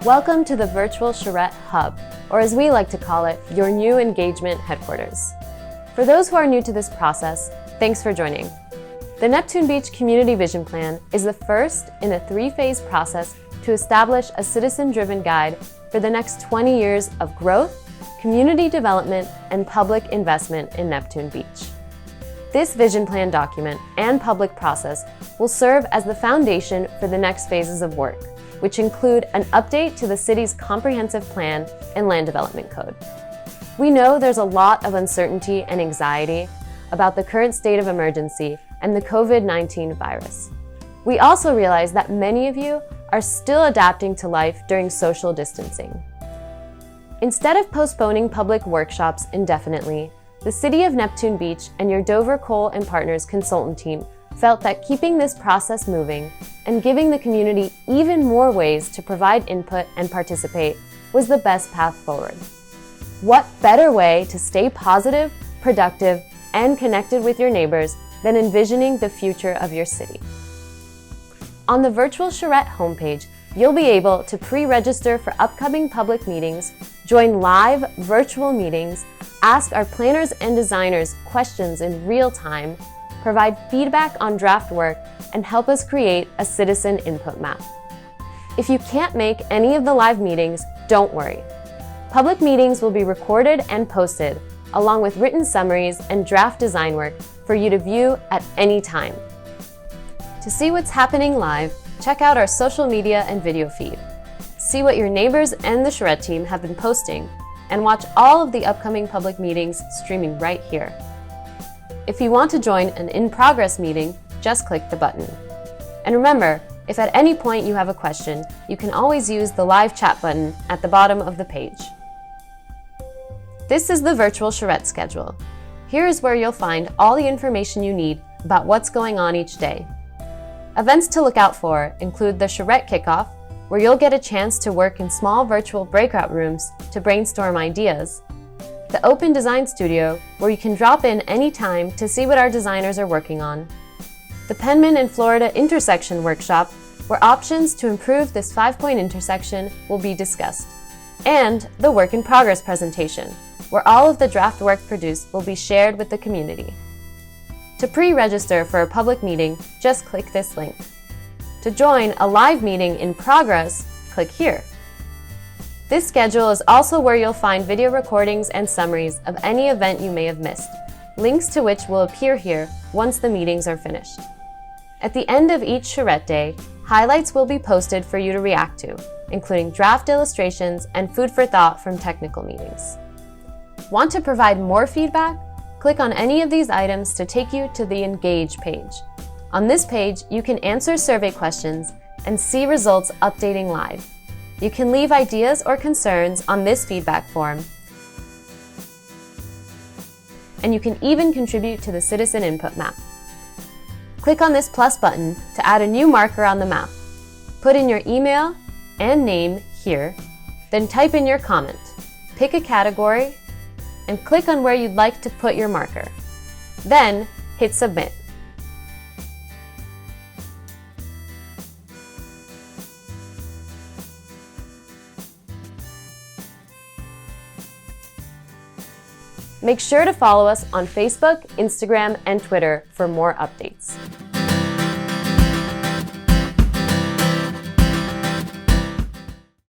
Welcome to the Virtual Charrette Hub, or as we like to call it, your new engagement headquarters. For those who are new to this process, thanks for joining. The Neptune Beach Community Vision Plan is the first in a three-phase process to establish a citizen-driven guide for the next 20 years of growth, community development, and public investment in Neptune Beach. This vision plan document and public process will serve as the foundation for the next phases of work, which include an update to the city's comprehensive plan and land development code. We know there's a lot of uncertainty and anxiety about the current state of emergency and the COVID-19 virus. We also realize that many of you are still adapting to life during social distancing. Instead of postponing public workshops indefinitely, the City of Neptune Beach and your Dover Kohl Partners consultant team felt that keeping this process moving and giving the community even more ways to provide input and participate was the best path forward. What better way to stay positive, productive, and connected with your neighbors than envisioning the future of your city? On the Virtual Charrette homepage, you'll be able to pre-register for upcoming public meetings, join live virtual meetings, ask our planners and designers questions in real time, provide feedback on draft work, and help us create a citizen input map. If you can't make any of the live meetings, don't worry. Public meetings will be recorded and posted, along with written summaries and draft design work for you to view at any time. To see what's happening live, check out our social media and video feed. See what your neighbors and the Charette team have been posting, and watch all of the upcoming public meetings streaming right here. If you want to join an in-progress meeting, just click the button. And remember, if at any point you have a question, you can always use the live chat button at the bottom of the page. This is the Virtual Charrette schedule. Here is where you'll find all the information you need about what's going on each day. Events to look out for include the Charette Kickoff, where you'll get a chance to work in small virtual breakout rooms to brainstorm ideas, the Open Design Studio, where you can drop in anytime to see what our designers are working on, the Penman and Florida Intersection Workshop, where options to improve this 5-point intersection will be discussed, and the Work in Progress presentation, where all of the draft work produced will be shared with the community. To pre-register for a public meeting, just click this link. To join a live meeting in progress, click here. This schedule is also where you'll find video recordings and summaries of any event you may have missed, links to which will appear here once the meetings are finished. At the end of each Charette Day, highlights will be posted for you to react to, including draft illustrations and food for thought from technical meetings. Want to provide more feedback? Click on any of these items to take you to the Engage page. On this page, you can answer survey questions and see results updating live. You can leave ideas or concerns on this feedback form, and you can even contribute to the citizen input map. Click on this plus button to add a new marker on the map. Put in your email and name here, then type in your comment. Pick a category, and click on where you'd like to put your marker. Then, hit Submit. Make sure to follow us on Facebook, Instagram, and Twitter for more updates.